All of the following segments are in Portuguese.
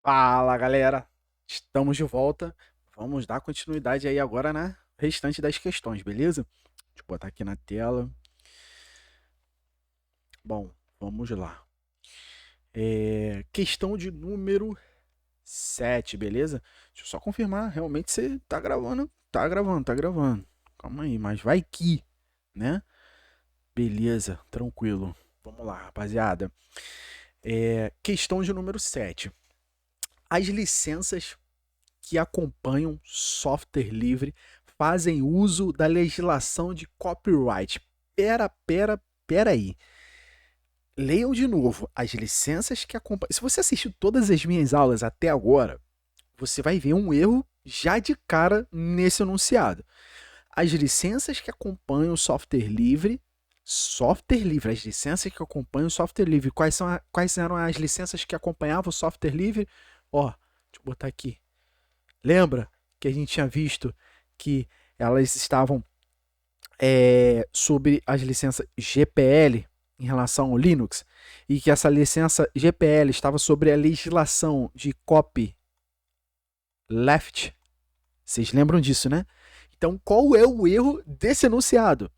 Fala, galera. Estamos de volta. Vamos dar continuidade aí agora na restante das questões, beleza? Deixa eu botar aqui na tela. Bom, vamos lá. Questão de número 7, beleza? Deixa eu só confirmar. Realmente você tá gravando. Tá gravando, tá gravando. Calma aí, mas vai que, né? Beleza, tranquilo. Vamos lá, rapaziada. Questão de número 7. As licenças que acompanham software livre fazem uso da legislação de copyright. Pera aí. Leiam de novo. As licenças que acompanham. Se você assistiu todas as minhas aulas até agora, você vai ver um erro já de cara nesse enunciado. As licenças que acompanham o software livre, as licenças que acompanham o software livre. Quais eram as licenças que acompanhavam o software livre? Ó, deixa eu botar aqui. Lembra que a gente tinha visto que elas estavam sobre as licenças GPL em relação ao Linux e que essa licença GPL estava sobre a legislação de copy left? Vocês lembram disso, né? Então, qual é o erro desse enunciado?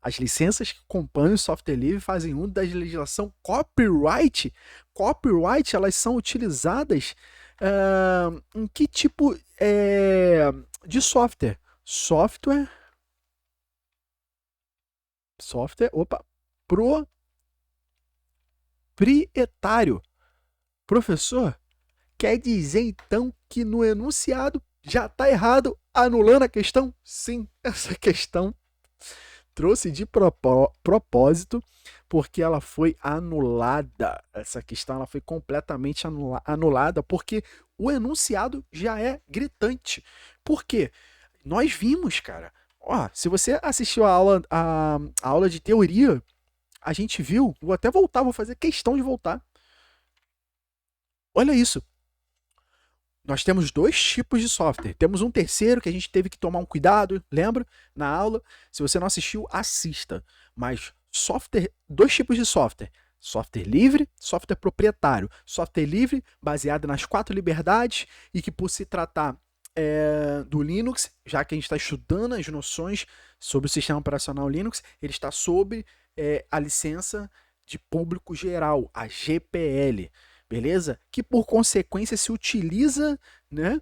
As licenças que acompanham o software livre fazem uso da legislação copyright. Copyright, elas são utilizadas em que tipo de software? Software, proprietário. Professor, quer dizer então que no enunciado já está errado, anulando a questão? Sim, essa questão trouxe de propósito, porque ela foi anulada. Essa questão ela foi completamente anulada, porque o enunciado já é gritante. Por quê? Nós vimos, cara. Ó, se você assistiu a aula de teoria, a gente viu. Vou até voltar, vou fazer questão de voltar. Olha isso. Nós temos dois tipos de software. Temos um terceiro que a gente teve que tomar um cuidado, lembra? Na aula. Se você não assistiu, assista. Mas software, dois tipos de software. Software livre, software proprietário. Software livre, baseado nas quatro liberdades e que por se tratar do Linux, já que a gente está estudando as noções sobre o sistema operacional Linux, ele está sob a licença de público geral, a GPL, beleza? Que por consequência se utiliza, né,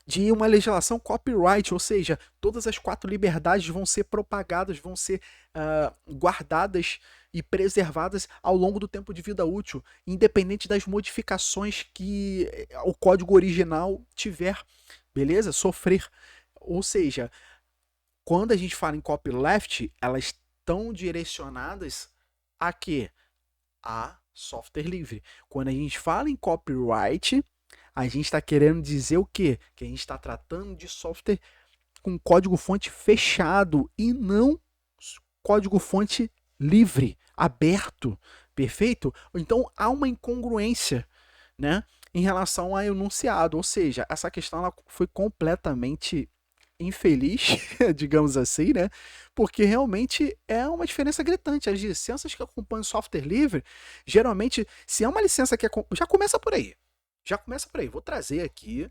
de uma legislação copyright, ou seja, todas as quatro liberdades vão ser propagadas, vão ser guardadas e preservadas ao longo do tempo de vida útil, independente das modificações que o código original tiver, beleza? Sofrer. Ou seja, quando a gente fala em copyleft, elas estão direcionadas a quê? A software livre. Quando a gente fala em copyright, a gente está querendo dizer o quê? Que a gente está tratando de software com código-fonte fechado e não código-fonte livre, aberto, perfeito? Então há uma incongruência, né, em relação ao enunciado, ou seja, essa questão ela foi completamente infeliz, digamos assim, né? Porque realmente é uma diferença gritante. As licenças que acompanham o software livre, geralmente, se é uma licença que já começa por aí. Já começa por aí. Vou trazer aqui.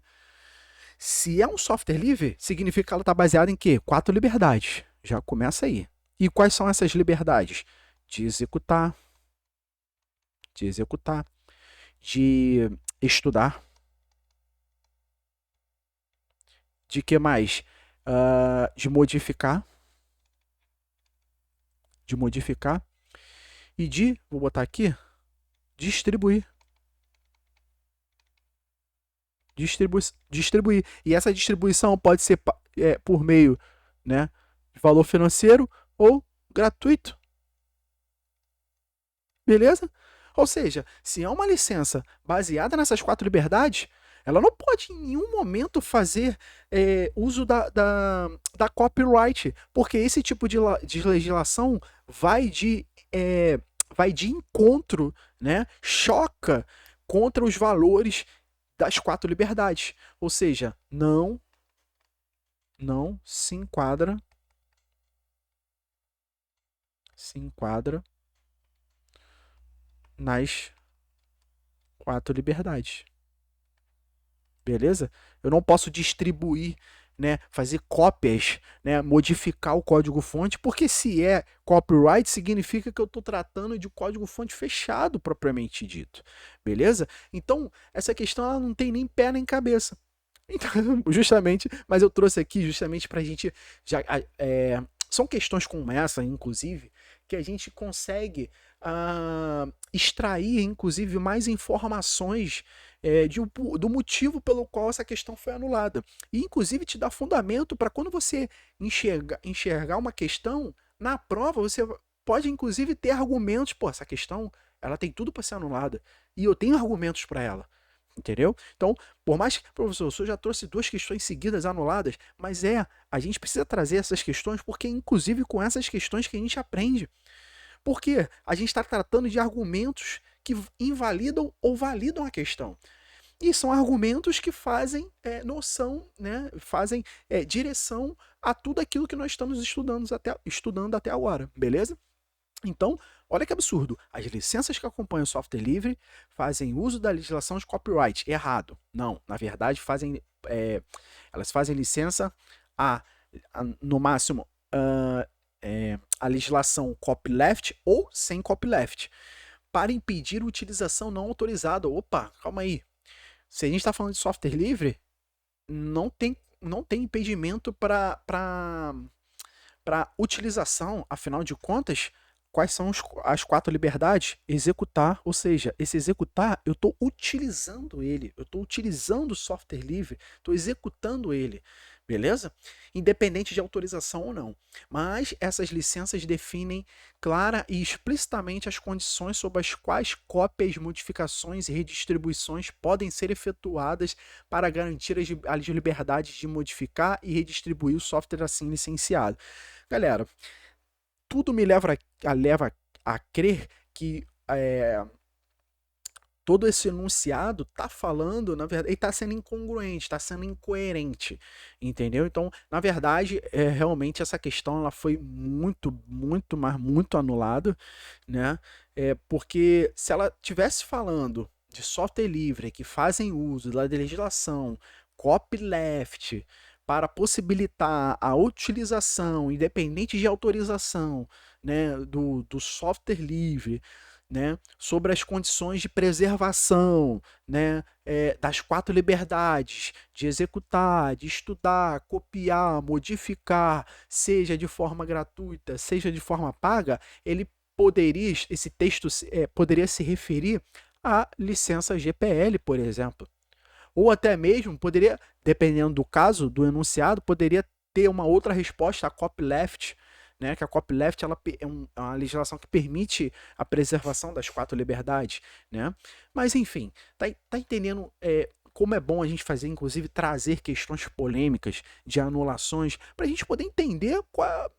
Se é um software livre, significa que ela está baseada em quê? Quatro liberdades. Já começa aí. E quais são essas liberdades? De executar, de executar, de estudar, de que mais? De modificar, de modificar e vou botar aqui, distribuir. Distribuir. E essa distribuição pode ser por meio, né, de valor financeiro ou gratuito. Beleza? Ou seja, se é uma licença baseada nessas quatro liberdades, ela não pode em nenhum momento fazer uso da copyright, porque esse tipo de legislação vai de, é, vai de encontro, né, choca contra os valores das quatro liberdades. Ou seja, não se enquadra nas quatro liberdades. beleza? Eu não posso distribuir, né, fazer cópias, né, modificar o código-fonte, porque se é copyright, significa que eu estou tratando de código-fonte fechado, propriamente dito, beleza? Então, essa questão ela não tem nem pé nem cabeça. Então, justamente, mas eu trouxe aqui justamente para a gente já são questões como essa, inclusive, que a gente consegue extrair, inclusive, mais informações do motivo pelo qual essa questão foi anulada. E, inclusive, te dá fundamento para quando você enxergar uma questão, na prova você pode, inclusive, ter argumentos. Pô, essa questão ela tem tudo para ser anulada. E eu tenho argumentos para ela. Entendeu? Então, por mais que, professor, o senhor já trouxe duas questões seguidas anuladas, mas a gente precisa trazer essas questões porque, inclusive, com essas questões que a gente aprende. Porque a gente está tratando de argumentos que invalidam ou validam a questão. E são argumentos que fazem noção, né? Fazem direção a tudo aquilo que nós estamos estudando até agora, beleza? Então, olha que absurdo. As licenças que acompanham o software livre fazem uso da legislação de copyright. Errado. Não, na verdade, elas fazem licença no máximo, a legislação copyleft ou sem copyleft, para impedir utilização não autorizada. Opa, calma aí. Se a gente está falando de software livre, não tem impedimento para utilização, afinal de contas, quais são as 4 liberdades? Executar, ou seja, esse executar, eu estou utilizando ele, eu estou utilizando o software livre, estou executando ele, beleza? Independente de autorização ou não. Mas essas licenças definem clara e explicitamente as condições sob as quais cópias, modificações e redistribuições podem ser efetuadas para garantir as liberdades de modificar e redistribuir o software assim licenciado. Galera, tudo me leva a crer que todo esse enunciado está falando, na verdade, ele está sendo incongruente, está sendo incoerente, entendeu? Então, na verdade, realmente essa questão ela foi muito, muito, mas muito anulada, né? Porque se ela tivesse falando de software livre que fazem uso da legislação copyleft para possibilitar a utilização, independente de autorização, né, do software livre, né, sobre as condições de preservação, né, das 4 liberdades, de executar, de estudar, copiar, modificar, seja de forma gratuita, seja de forma paga, esse texto poderia se referir à licença GPL, por exemplo. Ou até mesmo poderia, dependendo do caso, do enunciado, poderia ter uma outra resposta, a copyleft, né? Que a copyleft é uma legislação que permite a preservação das 4 liberdades, né? Mas enfim, tá entendendo como é bom a gente fazer, inclusive, trazer questões polêmicas de anulações, para a gente poder entender,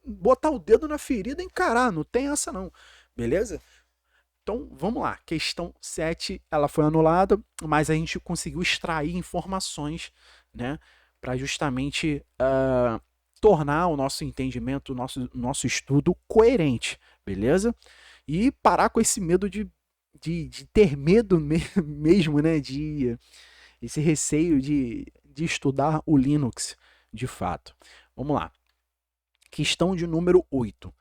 botar o dedo na ferida e encarar, não tem essa não, beleza? Então, vamos lá. Questão 7, ela foi anulada, mas a gente conseguiu extrair informações, né, para justamente tornar o nosso entendimento, o nosso estudo coerente, beleza? E parar com esse medo de ter medo mesmo, né, esse receio de estudar o Linux de fato. Vamos lá. Questão de número 8.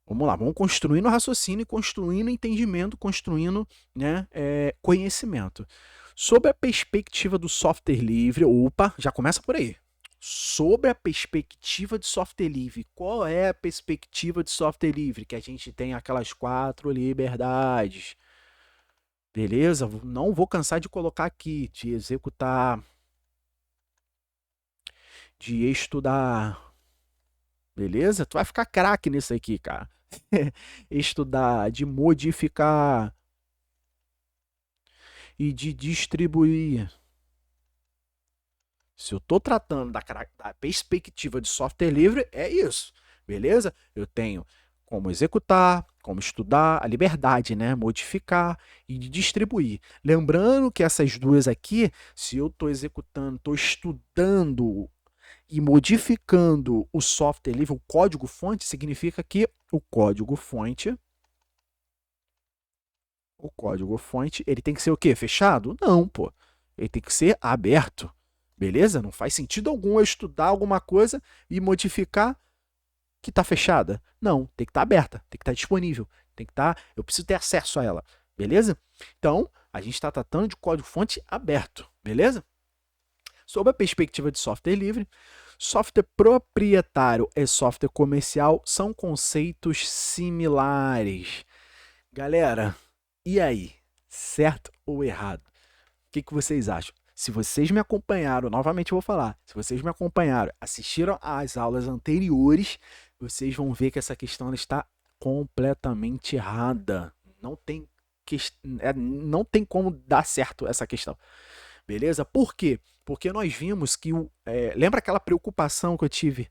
Vamos lá, vamos construindo raciocínio, construindo entendimento, construindo, né, conhecimento. Sob a perspectiva do software livre, opa, já começa por aí. Sobre a perspectiva de software livre, qual é a perspectiva de software livre? Que a gente tem aquelas 4 liberdades. Beleza? Não vou cansar de colocar aqui, de executar, de estudar. Beleza? Tu vai ficar craque nisso aqui, cara. Estudar, de modificar e de distribuir. Se eu estou tratando da perspectiva de software livre, é isso, beleza? Eu tenho como executar, como estudar, a liberdade, né? Modificar e de distribuir. Lembrando que essas duas aqui, se eu estou executando, estou estudando e modificando o software livre, o código-fonte, significa que o código-fonte ele tem que ser o quê? Fechado? Não, pô. ele tem que ser aberto, beleza? Não faz sentido algum eu estudar alguma coisa e modificar que está fechada. Não, tem que estar aberta, tem que estar disponível, tem que estar, eu preciso ter acesso a ela, beleza? Então, a gente está tratando de código-fonte aberto, beleza? Sob a perspectiva de software livre, software proprietário e software comercial são conceitos similares. Galera, e aí? Certo ou errado? O que vocês acham? Se vocês me acompanharam, novamente eu vou falar, se vocês me acompanharam, assistiram às aulas anteriores, vocês vão ver que essa questão está completamente errada. Não tem como dar certo essa questão. Beleza? Por quê? Porque nós vimos que lembra aquela preocupação que eu tive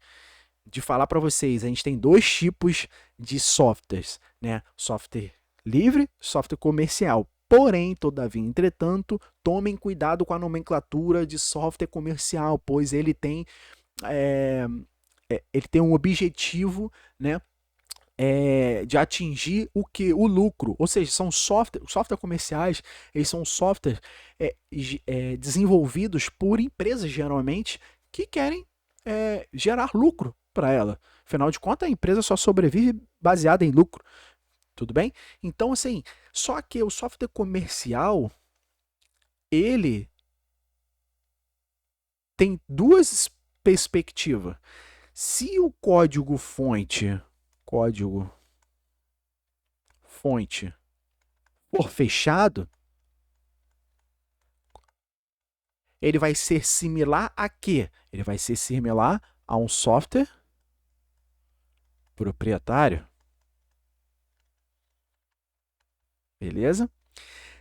de falar para vocês? A gente tem dois tipos de softwares, né? Software livre, software comercial. Porém, todavia, entretanto, tomem cuidado com a nomenclatura de software comercial, pois ele tem um objetivo, né? De atingir o que? O lucro. Ou seja, são software comerciais, eles são softwares desenvolvidos por empresas, geralmente, que querem gerar lucro para ela. Afinal de contas, a empresa só sobrevive baseada em lucro. Tudo bem? Então, assim, só que o software comercial, ele tem duas perspectivas. Se o código-fonte for fechado, ele vai ser similar a quê? Ele vai ser similar a um software proprietário. Beleza?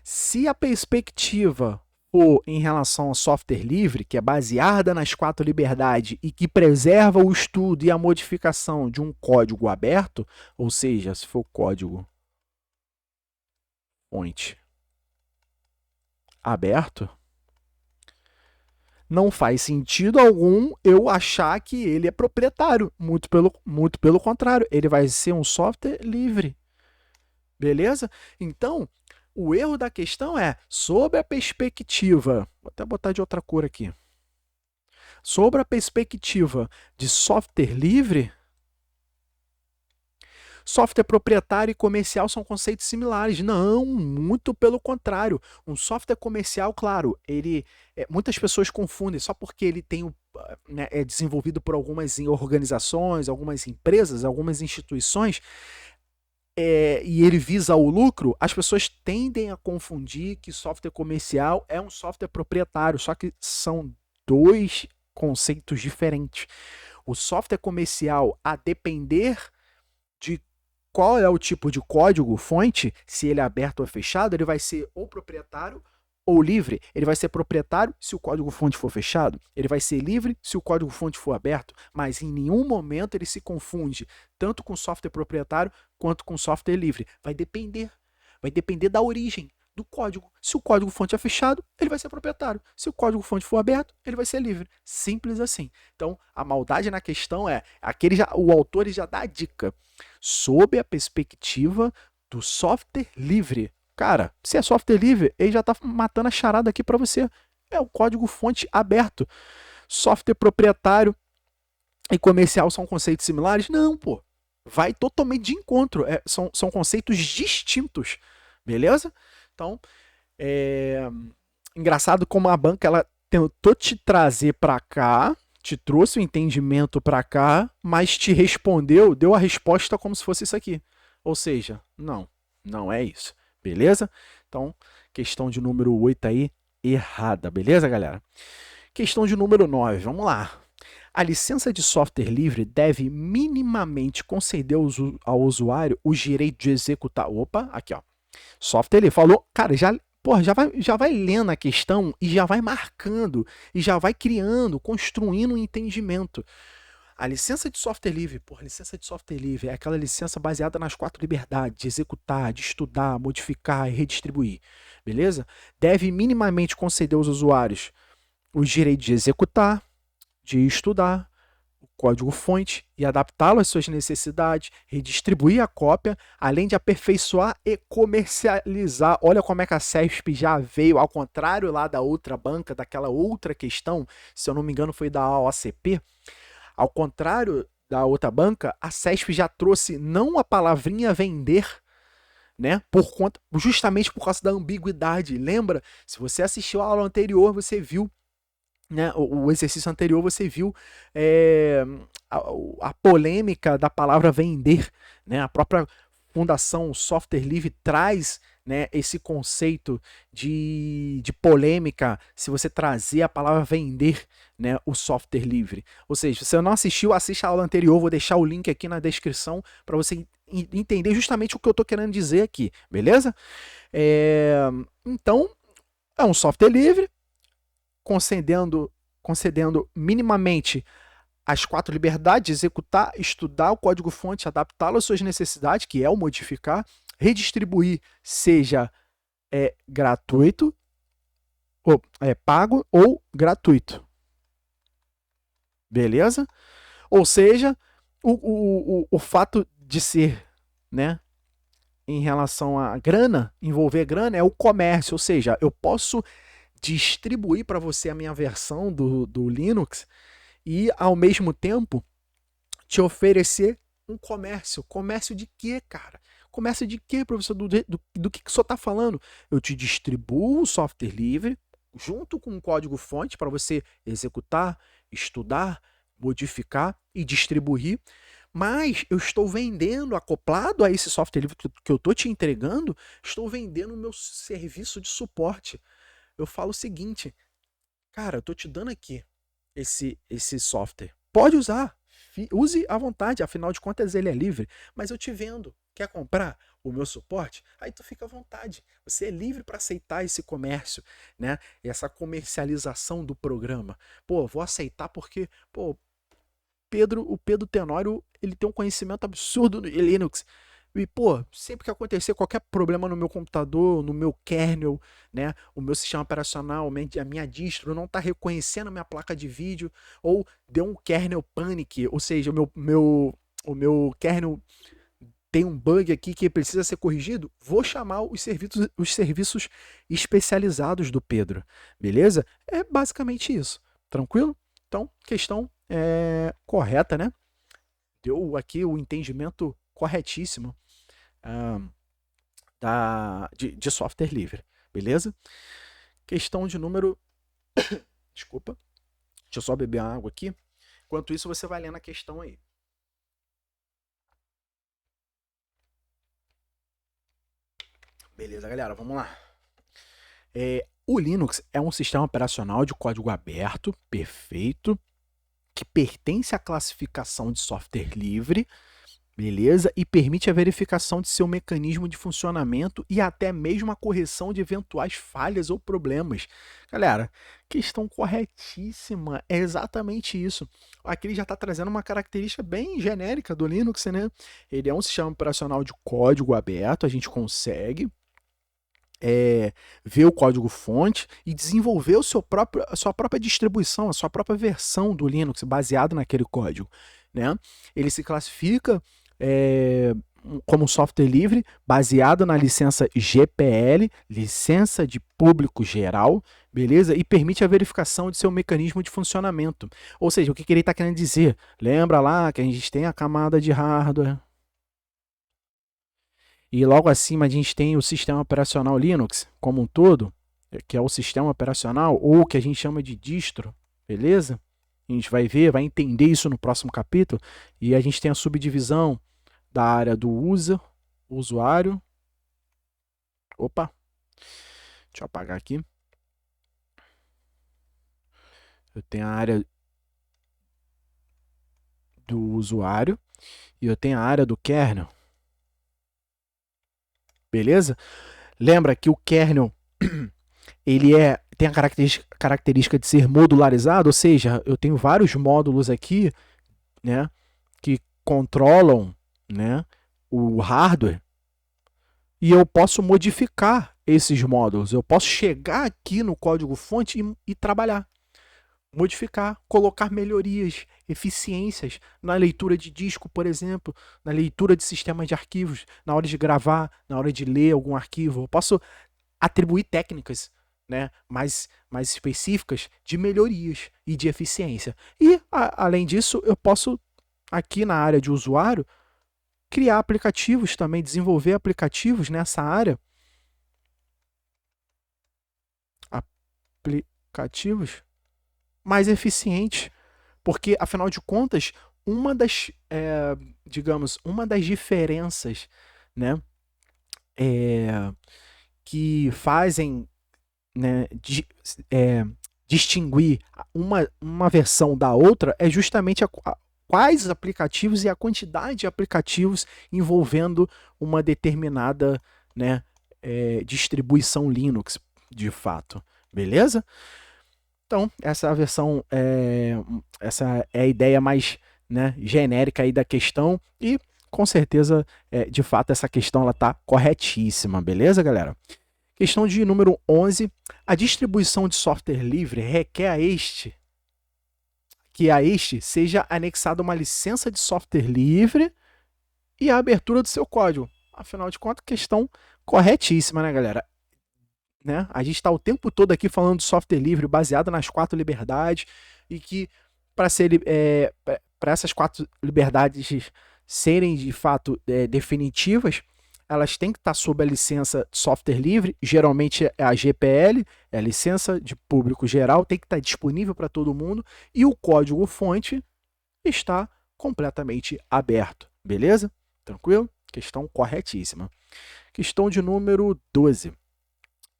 Se a perspectiva for em relação ao software livre, que é baseada nas 4 liberdades e que preserva o estudo e a modificação de um código aberto, ou seja, se for código fonte aberto, não faz sentido algum eu achar que ele é proprietário. Muito pelo contrário, ele vai ser um software livre. Beleza? Então, o erro da questão é, sob a perspectiva, vou até botar de outra cor aqui, sobre a perspectiva de software livre, software proprietário e comercial são conceitos similares. Não, muito pelo contrário. Um software comercial, claro, muitas pessoas confundem, só porque ele tem é desenvolvido por algumas organizações, algumas empresas, algumas instituições, e ele visa o lucro, as pessoas tendem a confundir que software comercial é um software proprietário, só que são dois conceitos diferentes. O software comercial, a depender de qual é o tipo de código fonte, se ele é aberto ou fechado, ele vai ser ou proprietário ou livre. Ele vai ser proprietário se o código-fonte for fechado, ele vai ser livre se o código-fonte for aberto, mas em nenhum momento ele se confunde tanto com software proprietário quanto com software livre. Vai depender da origem do código. Se o código-fonte é fechado, ele vai ser proprietário. Se o código-fonte for aberto, ele vai ser livre. Simples assim. Então, a maldade na questão o autor já dá a dica, sob a perspectiva do software livre. Cara, se é software livre, ele já está matando a charada aqui para você. É o código-fonte aberto. Software proprietário e comercial são conceitos similares? Não, pô. Vai totalmente de encontro. São conceitos distintos. Beleza? Então, engraçado como a banca ela tentou te trazer para cá, te trouxe o entendimento para cá, mas te respondeu, deu a resposta como se fosse isso aqui. Ou seja, não é isso. Beleza? Então, questão de número 8 aí, errada. Beleza, galera? Questão de número 9, vamos lá. A licença de software livre deve minimamente conceder ao usuário o direito de executar... Opa, aqui ó. Software livre. Falou, cara, já vai lendo a questão e já vai marcando, e já vai criando, construindo um entendimento. A licença de software livre, licença de software livre é aquela licença baseada nas 4 liberdades, de executar, de estudar, modificar e redistribuir, beleza? Deve minimamente conceder aos usuários os direitos de executar, de estudar, o código-fonte e adaptá-lo às suas necessidades, redistribuir a cópia, além de aperfeiçoar e comercializar. Olha como é que a CESP já veio, ao contrário lá da outra banca, daquela outra questão, se eu não me engano foi da OCP, ao contrário da outra banca, a CESP já trouxe não a palavrinha vender, né? Justamente por causa da ambiguidade. Lembra? Se você assistiu a aula anterior, você viu, né? O exercício anterior, você viu a polêmica da palavra vender, né? A própria Fundação Software Livre traz, né, esse conceito de polêmica se você trazer a palavra vender, né, o software livre. Ou seja, se você não assistiu, assista a aula anterior, vou deixar o link aqui na descrição para você entender justamente o que eu estou querendo dizer aqui, beleza? Então, é um software livre, concedendo minimamente as 4 liberdades: executar, estudar o código-fonte, adaptá-lo às suas necessidades, que é o modificar, redistribuir, seja gratuito, ou pago ou gratuito. Beleza? Ou seja, o fato de ser, né, em relação a grana, envolver grana, é o comércio, ou seja, eu posso distribuir para você a minha versão do Linux e, ao mesmo tempo, te oferecer um comércio. Comércio de quê, cara? Comércio de quê, professor? Do que o senhor está falando? Eu te distribuo o software livre junto com um código-fonte para você executar, estudar, modificar e distribuir, mas eu estou vendendo, acoplado a esse software livre que eu estou te entregando, estou vendendo o meu serviço de suporte. Eu falo o seguinte, cara, eu estou te dando aqui esse software. Pode usar, use à vontade, afinal de contas ele é livre, mas eu te vendo. Quer comprar o meu suporte? Aí tu fica à vontade. Você é livre para aceitar esse comércio, né? Essa comercialização do programa. Pô, vou aceitar porque, pô, o Pedro Tenório, ele tem um conhecimento absurdo em Linux. E, pô, sempre que acontecer qualquer problema no meu computador, no meu kernel, né, o meu sistema operacional, a minha distro não está reconhecendo a minha placa de vídeo, ou deu um kernel panic, ou seja, o meu kernel tem um bug aqui que precisa ser corrigido, vou chamar os serviços especializados do Pedro, beleza? É basicamente isso, tranquilo? Então, questão correta, né? Deu aqui o entendimento corretíssimo de software livre, beleza? Questão de número... Desculpa, deixa eu só beber água aqui. Enquanto isso, você vai lendo a questão aí. Beleza, galera, vamos lá. O Linux é um sistema operacional de código aberto, perfeito, que pertence à classificação de software livre, beleza? E permite a verificação de seu mecanismo de funcionamento e até mesmo a correção de eventuais falhas ou problemas. Galera, questão corretíssima, é exatamente isso. Aqui ele já está trazendo uma característica bem genérica do Linux, né? Ele é um sistema operacional de código aberto, a gente consegue ver o código-fonte e desenvolver a sua própria distribuição, a sua própria versão do Linux baseado naquele código, né? Ele se classifica como software livre, baseado na licença GPL, licença de público geral, beleza? E permite a verificação de seu mecanismo de funcionamento. Ou seja, o que ele está querendo dizer? Lembra lá que a gente tem a camada de hardware, e logo acima a gente tem o sistema operacional Linux como um todo, que é o sistema operacional, ou que a gente chama de distro, beleza? A gente vai ver, vai entender isso no próximo capítulo. E a gente tem a subdivisão da área do usuário. Opa, deixa eu apagar aqui. Eu tenho a área do usuário e eu tenho a área do kernel. Beleza? Lembra que o kernel ele tem a característica de ser modularizado, ou seja, eu tenho vários módulos aqui, né, que controlam, né, o hardware, e eu posso modificar esses módulos. Eu posso chegar aqui no código-fonte e trabalhar. modificar, colocar melhorias, eficiências na leitura de disco, por exemplo, na leitura de sistema de arquivos, na hora de gravar, na hora de ler algum arquivo. Eu posso atribuir técnicas, né, mais específicas de melhorias e de eficiência. E, além disso, eu posso, aqui na área de usuário, criar aplicativos também, desenvolver aplicativos nessa área. Aplicativos mais eficientes, porque, afinal de contas, uma das, digamos, uma das diferenças, né, que fazem, né, distinguir uma versão da outra é justamente quais aplicativos e a quantidade de aplicativos envolvendo uma determinada, né, distribuição Linux, de fato. Beleza? Então, essa é a versão, essa é a ideia mais, né, genérica aí da questão e, com certeza, de fato, essa questão está corretíssima, beleza, galera? Questão de número 11. A distribuição de software livre requer que a este seja anexada uma licença de software livre e a abertura do seu código. Afinal de contas, questão corretíssima, né, galera? Né? A gente está o tempo todo aqui falando de software livre baseado nas 4 liberdades e que para essas 4 liberdades serem de fato definitivas, elas têm que estar sob a licença de software livre, geralmente é a GPL, é a licença de público geral, tem que estar disponível para todo mundo e o código-fonte está completamente aberto, beleza? Tranquilo? Questão corretíssima. Questão de número 12.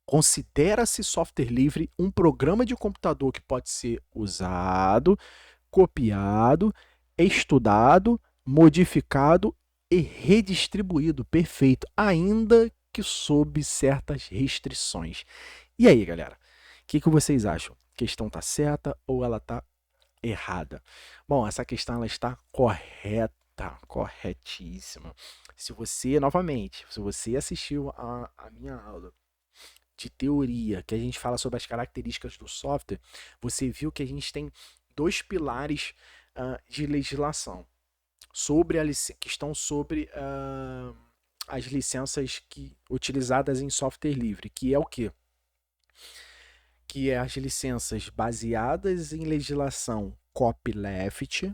Considera-se software livre um programa de computador que pode ser usado, copiado, estudado, modificado e redistribuído. Perfeito, ainda que sob certas restrições. E aí, galera? O que vocês acham? A questão está certa ou ela está errada? Bom, essa questão ela está correta, corretíssima. Se você, novamente, se você assistiu a minha aula de teoria, que a gente fala sobre as características do software, você viu que a gente tem 2 pilares de legislação que estão sobre as licenças utilizadas em software livre, que é o quê? Que é as licenças baseadas em legislação copyleft.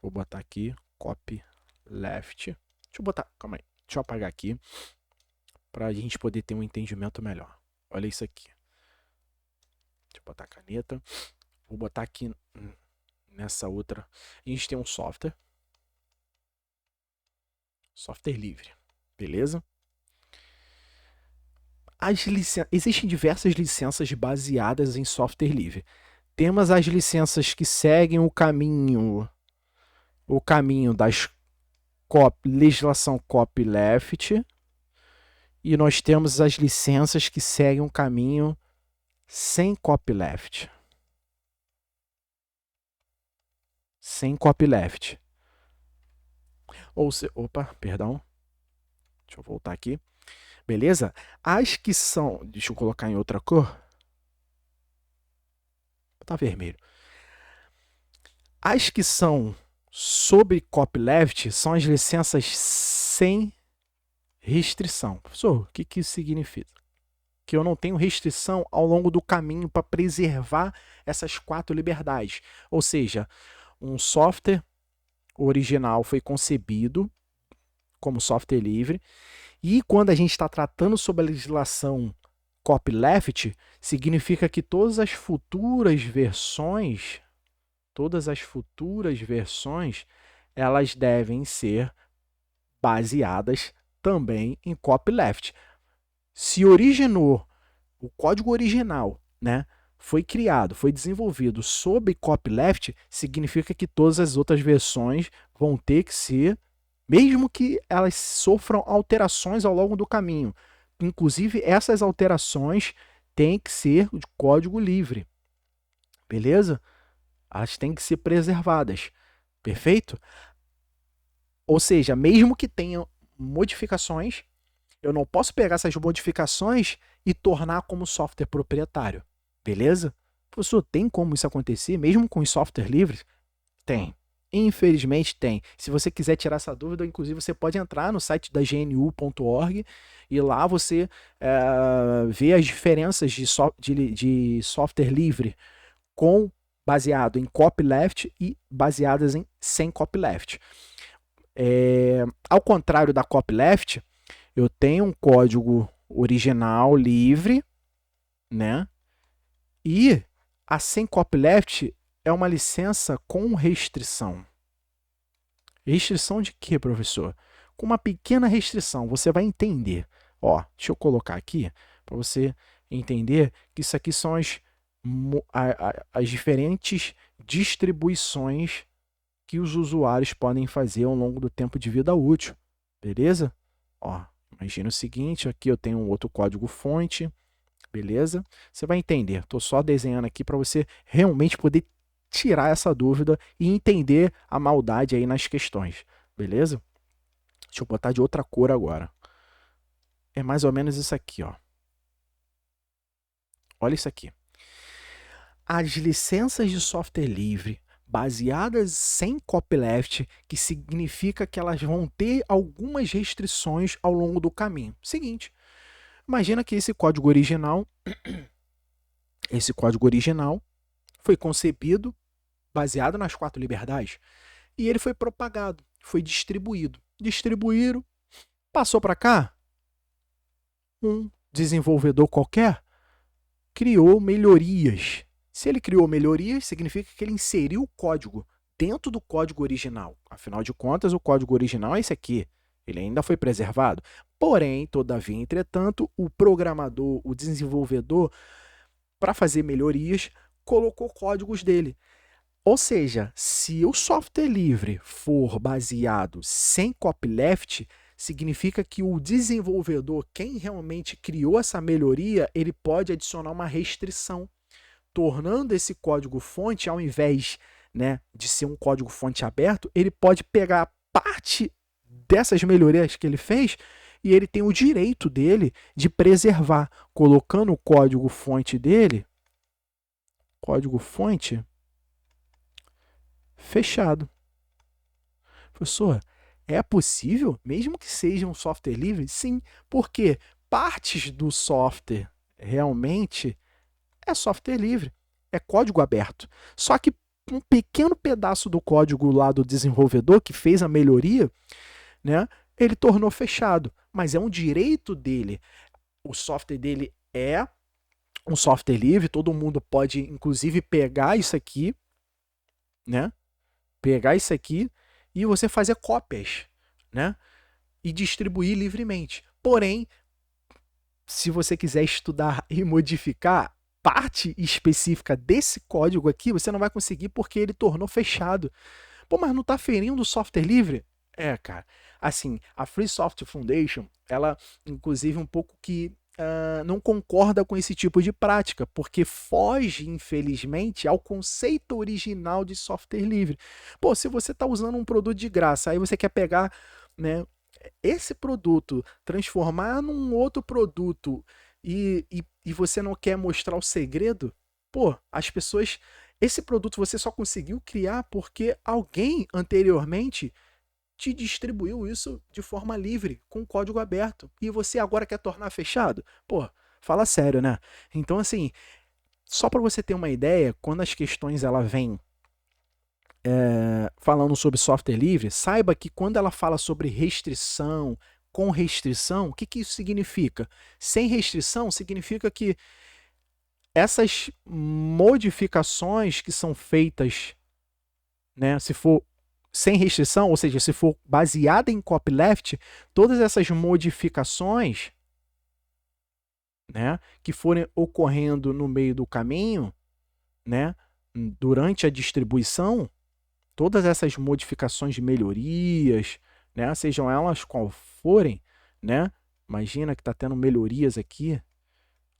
Vou botar aqui, copyleft. Deixa eu botar, calma aí, deixa eu apagar aqui para a gente poder ter um entendimento melhor. Olha isso aqui. Deixa eu botar a caneta. Vou botar aqui nessa outra. A gente tem um software. Software livre. Beleza? Existem diversas licenças baseadas em software livre. Temos as licenças que seguem o caminho da legislação copyleft. E nós temos as licenças que seguem um caminho sem copyleft. Sem copyleft. Opa, perdão. Deixa eu voltar aqui. Beleza? As que são... Deixa eu colocar em outra cor. Tá vermelho. As que são sobre copyleft são as licenças sem restrição. Professor, o que isso significa? Que eu não tenho restrição ao longo do caminho para preservar essas 4 liberdades. Ou seja, um software original foi concebido como software livre e quando a gente está tratando sobre a legislação copyleft, significa que todas as futuras versões, elas devem ser baseadas também em copyleft. Se originou, o código original, né, foi criado, foi desenvolvido sob copyleft, significa que todas as outras versões vão ter que ser, mesmo que elas sofram alterações ao longo do caminho. Inclusive, essas alterações têm que ser de código livre. Beleza? Elas têm que ser preservadas. Perfeito? Ou seja, mesmo que tenham modificações, eu não posso pegar essas modificações e tornar como software proprietário. Beleza? Professor, tem como isso acontecer, mesmo com os software livres? Tem. Infelizmente tem. Se você quiser tirar essa dúvida, inclusive você pode entrar no site da gnu.org e lá você vê as diferenças de software livre baseado em copyleft e baseadas em sem copyleft. Ao contrário da copyleft, eu tenho um código original livre, né? E a sem copyleft é uma licença com restrição. Restrição de quê, professor? Com uma pequena restrição, você vai entender. Ó, deixa eu colocar aqui para você entender que isso aqui são as diferentes distribuições que os usuários podem fazer ao longo do tempo de vida útil, beleza? Ó, imagina o seguinte, aqui eu tenho um outro código fonte, beleza? Você vai entender, estou só desenhando aqui para você realmente poder tirar essa dúvida e entender a maldade aí nas questões, beleza? Deixa eu botar de outra cor agora. É mais ou menos isso aqui, ó. Olha isso aqui. As licenças de software livre baseadas sem copyleft, que significa que elas vão ter algumas restrições ao longo do caminho. Seguinte, imagina que esse código original foi concebido baseado nas 4 liberdades e ele foi propagado, foi distribuído. Distribuíram, passou para cá, um desenvolvedor qualquer criou melhorias. Se ele criou melhorias, significa que ele inseriu o código dentro do código original. Afinal de contas, o código original é esse aqui. Ele ainda foi preservado. Porém, todavia, entretanto, o programador, o desenvolvedor, para fazer melhorias, colocou códigos dele. Ou seja, se o software livre for baseado sem copyleft, significa que o desenvolvedor, quem realmente criou essa melhoria, ele pode adicionar uma restrição, tornando esse código-fonte, ao invés, né, de ser um código-fonte aberto, ele pode pegar parte dessas melhorias que ele fez e ele tem o direito dele de preservar, colocando o código-fonte dele, código-fonte fechado. Professor, é possível, mesmo que seja um software livre? Sim, porque partes do software realmente é software livre, é código aberto. Só que um pequeno pedaço do código lá do desenvolvedor que fez a melhoria, né, ele tornou fechado, mas é um direito dele. O software dele é um software livre, todo mundo pode, inclusive, pegar isso aqui, né? Pegar isso aqui e você fazer cópias, né? E distribuir livremente. Porém, se você quiser estudar e modificar parte específica desse código aqui, você não vai conseguir porque ele tornou fechado. Pô, mas não está ferindo o software livre? É, cara. Assim, a Free Software Foundation, ela, inclusive, um pouco que não concorda com esse tipo de prática, porque foge, infelizmente, ao conceito original de software livre. Pô, se você está usando um produto de graça, aí você quer pegar, né, esse produto, transformar num outro produto e você não quer mostrar o segredo, pô, as pessoas... Esse produto você só conseguiu criar porque alguém anteriormente te distribuiu isso de forma livre, com código aberto, e você agora quer tornar fechado? Pô, fala sério, né? Então, assim, só para você ter uma ideia, quando as questões ela vêm falando sobre software livre, saiba que quando ela fala sobre restrição, com restrição, o que, que isso significa? Sem restrição significa que essas modificações que são feitas, né, se for sem restrição, ou seja, se for baseada em copyleft, todas essas modificações, né, que forem ocorrendo no meio do caminho, né, durante a distribuição, todas essas modificações de melhorias, né, sejam elas qual forem, né, imagina que está tendo melhorias aqui,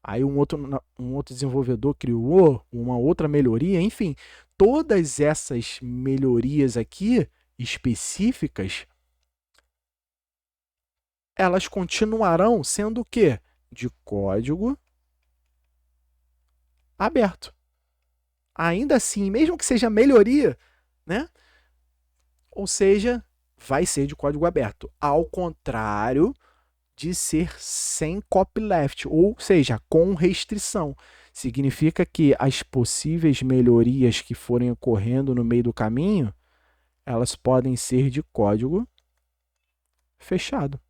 aí um outro desenvolvedor criou uma outra melhoria, enfim, todas essas melhorias aqui específicas, elas continuarão sendo o quê? De código aberto. ainda assim, mesmo que seja melhoria, né? Ou seja, vai ser de código aberto. Ao contrário de ser sem copyleft, ou seja, com restrição. Significa que as possíveis melhorias que forem ocorrendo no meio do caminho, elas podem ser de código fechado.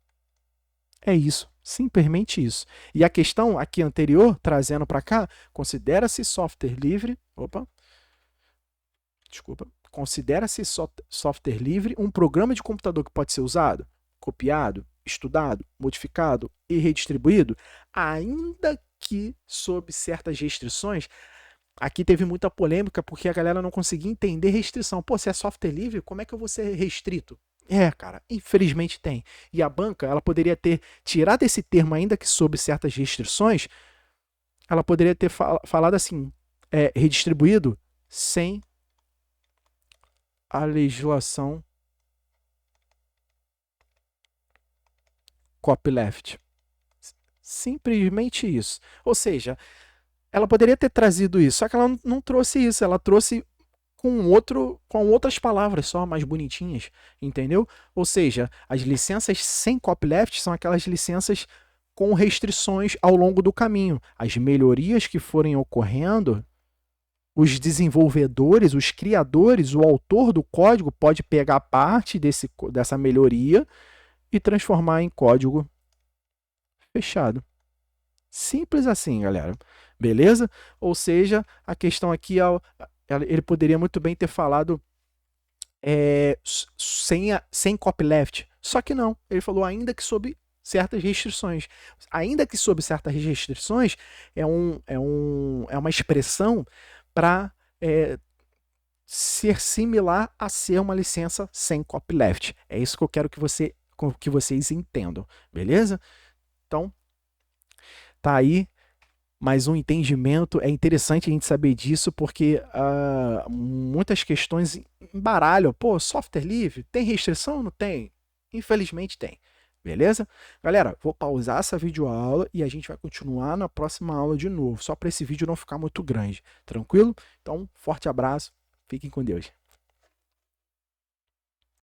É isso, simplesmente isso. E a questão aqui anterior, trazendo para cá, considera-se software livre, considera-se software livre um programa de computador que pode ser usado, copiado, estudado, modificado e redistribuído, ainda que sob certas restrições. Aqui teve muita polêmica porque a galera não conseguia entender restrição. Pô, se é software livre, como é que eu vou ser restrito? Cara, infelizmente tem. E a banca, ela poderia ter tirado esse termo, ainda que sob certas restrições, ela poderia ter falado assim, redistribuído sem a legislação copyleft. Simplesmente isso. Ou seja, ela poderia ter trazido isso, só que ela não trouxe isso, ela trouxe com outras palavras só, mais bonitinhas, entendeu? Ou seja, as licenças sem copyleft são aquelas licenças com restrições ao longo do caminho. As melhorias que forem ocorrendo, os desenvolvedores, os criadores, o autor do código pode pegar parte dessa melhoria e transformar em código fechado. Simples assim, galera. Beleza? Ou seja, a questão aqui, ele poderia muito bem ter falado sem copyleft. Só que não. Ele falou ainda que sob certas restrições. Ainda que sob certas restrições é uma expressão para ser similar a ser uma licença sem copyleft. É isso que eu quero que vocês entendam. Beleza? Então, tá aí mais um entendimento. É interessante a gente saber disso porque muitas questões embaralham. Pô, software livre, tem restrição? Não tem? Infelizmente tem. Beleza? Galera, vou pausar essa videoaula e a gente vai continuar na próxima aula de novo, só para esse vídeo não ficar muito grande. Tranquilo? Então, forte abraço, fiquem com Deus.